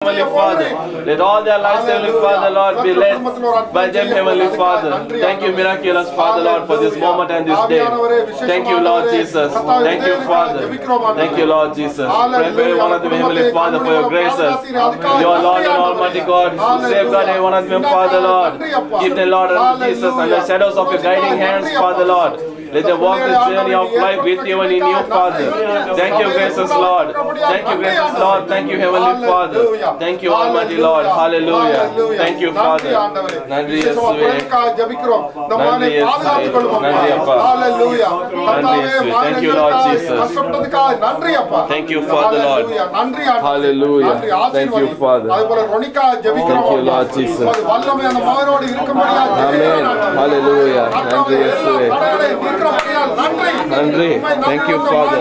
Heavenly Father, let all their lives, Heavenly Father, Lord, be led by them, Heavenly Father. Thank you, miraculous Father, Lord, for this moment and this day. Thank you, Lord Jesus. Thank you, Father. Thank you, Lord Jesus. Pray for every one of them, Heavenly Father, for your graces. Your Lord and Almighty God, safeguard every one of them, Father, Lord. Keep them, Lord, and Jesus, and the shadows of your guiding hands, Father, Lord. Let them walk this journey of life with you and in you, Father. Thank you, gracious Lord. Thank you, gracious Lord. Thank you, Heavenly Father. Thank you, Almighty Lord. Hallelujah. Thank you, Father. Nandri Yessuve. Nandri Yessuve. Nandri Appa. Nandri Yessuve. Thank you, Lord Jesus. Thank you, Father, Lord. Hallelujah. Thank you, Father. Thank you, Lord Jesus. Amen. Hallelujah. Nandri Yessuve. Nandri. Thank you, Father.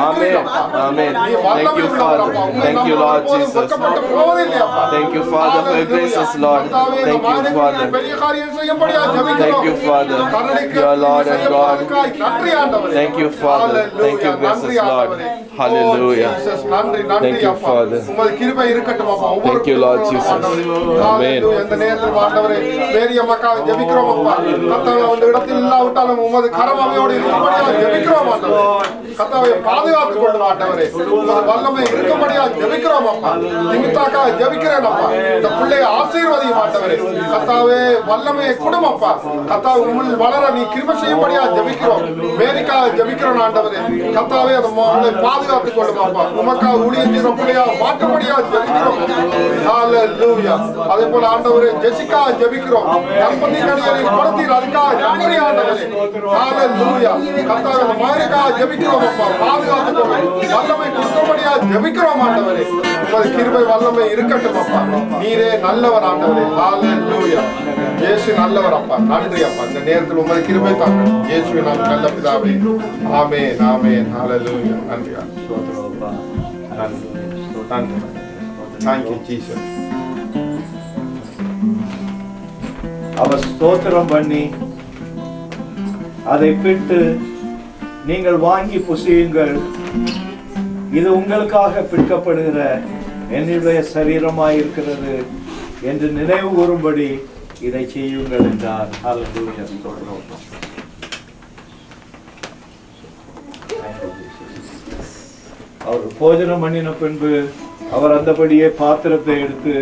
Amen. Amen. Thank you, Father. Thank you, Lord Jesus. Thank you, Father, for your graces, Lord. Thank you, Father. Thank you, Father. Your Lord and God. Thank you, Father. Thank you, gracious Lord. Hallelujah. Thank you, Father. Thank you, Lord Jesus. Amen. Hallelujah. அதே போல ஆண்டவரே Jessica ஜெபிக்கிறோம். தம்பதி கடியரை கொடுத்தீர் அதுக்காக நன்றி ஆண்டவரே. ஹalleluya. கர்த்தாவே மாரிகா ஜெபிக்கிறோம் அப்பா. பாதுகாத்துக்கொள்ளும். வல்லமை கொடுக்கும்படியா ஜெபிக்கிறோம் ஆண்டவரே. உம்முடைய கிருபை வல்லமை இருக்கட்டும் அப்பா. நீரே நல்லவர் ஆண்டவரே. ஹalleluya. இயேசு நல்லவர் அப்பா. நன்றி அப்பா. இந்த நேரத்தில் உம்முடைய கிருபை தாங்க. இயேசுவின் நாமத்தில் நல்ல பிதாவே. ஆமென். ஆமென். ஹalleluya. நன்றி அப்பா. Thank you, Jesus. அவர் ஸ்தோத்திரம் பண்ணி அதை பிட்டு நீங்கள் வாங்கி புசியுங்கள், இது உங்களுக்காக பிற்கப்படுகிற என்னுடைய சரீரமாய் இருக்கிறது என்று நினைவு கூறும்படி இதை செய்யுங்கள் என்றார். ஹல்லேலூயா. ஸ்தோத்திரம். அவர் போஜனம் பண்ணின பின்பு அவர் அந்தபடியே பாத்திரத்தை எடுத்து,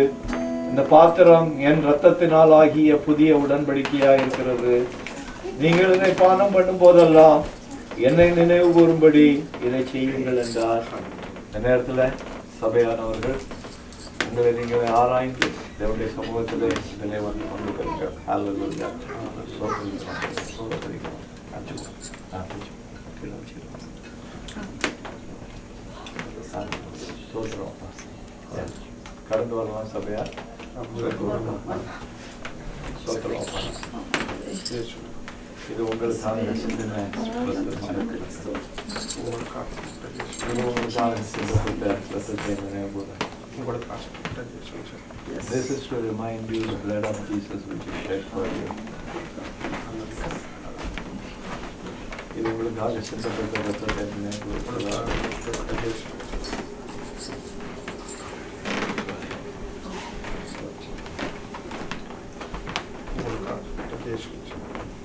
இந்த பாத்திரம் என் இரத்தத்தினால் ஆகிய புதிய உடன்படிக்கையா இருக்கிறது, நீங்கள் இதை பானம் பண்ணும் போதெல்லாம் என்னை நினைவு கூறும்படி இதை செய்யுங்கள் என்றார். இந்த நேரத்தில் சபையானவர்கள் உங்களை நீங்கள் ஆராய்ந்து தேவனுடைய சமூகத்திலே இதிலே வந்து கொண்டு வருங்கள். ஹல்லேலூயா. கடந்து வரலாம் சபையா. இது உங்களுக்காக சிந்தின This is to remind you the blood of Jesus which is shed for you. இது உங்களுக்காக சிந்தப்பட்ட ரத்தத்தை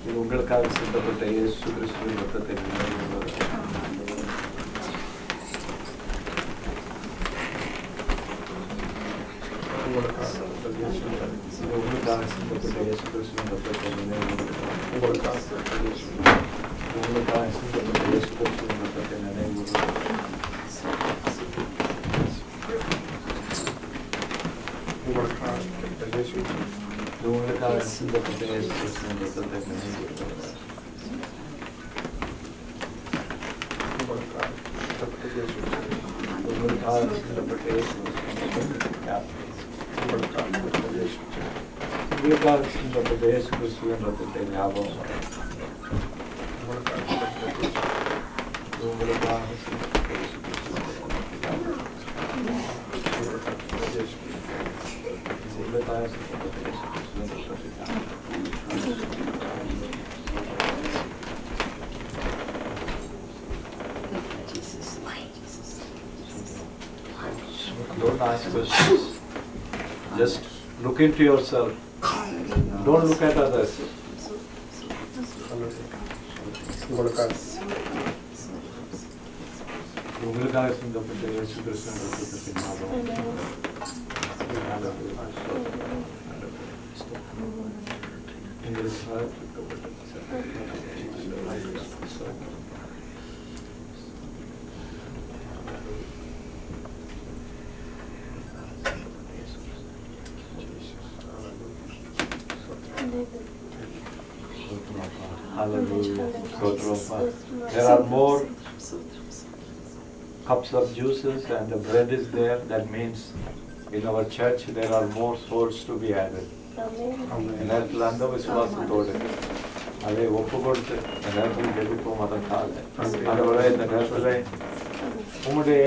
இது உங்களுக்காக சிந்தப்பட்ட இயேசு கிறிஸ்துவின் ரத்தத்தை உங்களுக்காக சிந்தப்பட்ட இயேசு கிறிஸ்துவின் ரத்தத்தை உங்களுக்காக சிந்தப்பட்ட இயேசு கிறிஸ்துவின் ரத்தத்தை நினைவு உங்களுக்காக சிந்தப்பட்ட இயேசு கிறிஸ்துவின் ரத்தத்தை நினைவு உங்களுக்காக சிந்தப்பட்ட இயேசு உங்களுக்காக சிந்தப்பட்ட இயேசு கிறிஸ்துவின் ரத்தத்தை ஞாபகம் உங்களுக்காக Don't ask questions. Just look into yourself. Don't look at others. உங்களுக்காக சிந்தப்பட்ட இயேசு கிறிஸ்துவின் ரத்தத்தின் நாமம். Hallelujah. There are more cups of juices and the bread is there. That means in our church there are more souls to be added. நேரத்தில் அந்த விசுவாசத்தோடு அதை ஒப்பு கொடுத்து இந்த நேரத்தில் ஜெபிப்போம். அதற்காக அதோட இந்த நேரத்தில் உம்முடைய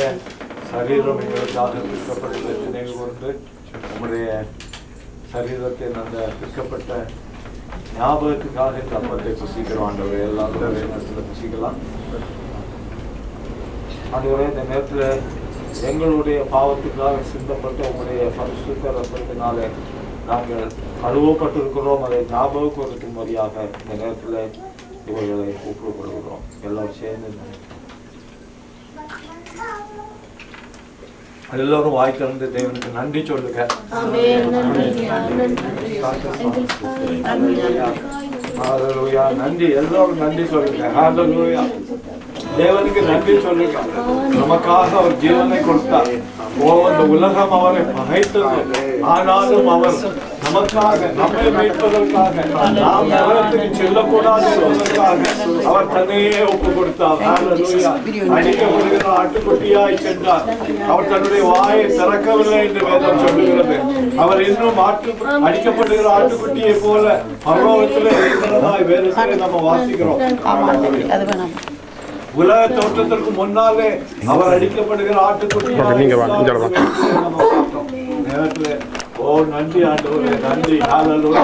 சரீரம் எங்களுக்காக பிற்கப்பட்டதை நினைவு கொண்டு உம்முடைய சரீரத்தின் அந்த பிற்கப்பட்ட ஞாபகத்துக்காக இந்த அப்பத்தை புசிக்கிறோம். ஆண்டவரே எல்லாரும் ஒரே நேரத்தில் புசிக்கலாம். ஆண்டவரே இந்த நேரத்தில் எங்களுடைய பாவத்துக்காக சிந்தப்பட்ட உங்களுடைய பரிசுத்த ரத்தத்தினாலே நாங்கள் அனுபவப்பட்டிருக்கிறோம். அதை ஞாபகப்படுத்தும்படியாக இந்த நேரத்தில் இவர்களை ஒப்புக் கொடுக்கிறோம். எல்லாரும் சேர்ந்து எல்லோரும் வாய் திறந்து தேவனுக்கு நன்றி சொல்லுங்க. ஹல்லேலூயா. நன்றி, எல்லோரும் நன்றி சொல்லுங்க. ஹல்லேலூயா. தேவனுக்கு நன்றி சொல்லுங்க. நமக்காக அவர் ஜீவனை கொடுத்தார். இந்த உலகம் அவரை பகைத்தது, ஆனாலும் அவர் நமக்காக நம்மை மீட்பதற்காக நாம் நரகத்துக்கு செல்லக்கூடாது என்பதற்காக அவர் தன்னையே ஒப்பு கொடுத்தார். ஹல்லேலூயா. அடிக்கப்படுகிற ஆட்டுக்குட்டியாய் சென்றார். அவர் தன்னுடைய வாயை திறக்கவில்லை என்று வேதம் சொல்லுகிறது. அவர் இன்னும் அடிக்கப்படுகிற ஆட்டுக்குட்டியை போல பரலோகத்திலே இருக்கிறதாய் வேதத்திலே நம்ம வாசிக்கிறோம். உலக தோற்றத்திற்கு முன்னாலே அவர் அடிக்கப்படுகிற ஆட்டுக்குட்டியாய் ஓ நன்றி ஆண்டவரே, நன்றி. ஹல்லேலூயா.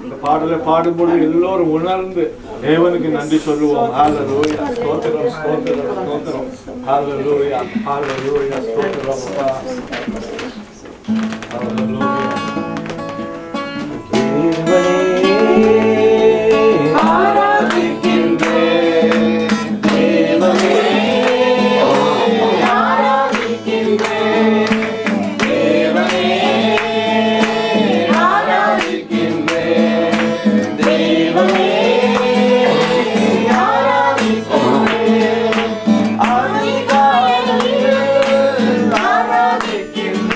இந்த பாடலை பாடும்போது எல்லோரும் உணர்ந்து தேவனுக்கு நன்றி சொல்லுவோம். ஹல்லேலூயா. ஸ்தோத்திரம், ஸ்தோத்திரம், ஸ்தோத்திரம். ஹல்லேலூயா, ஹல்லேலூயா. ஸ்தோத்திரம் அப்பா. ஹல்லேலூயா. தேவனே ஆராதிக்கின்றேன், தேவனே ஆராதிக்கின்றேன், தேவனே ஆராதிக்கின்றேன், தேவனே ஆராதிக்கின்றேன், அதிகாலையில் ஆராதிக்கின்றேன்.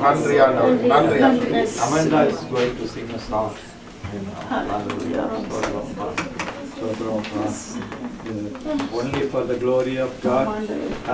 நன்றி ஆண்டவர், நன்றி ஆண்டவர். Amanda is going to sing a song. Hallelujah. Only for the glory of God.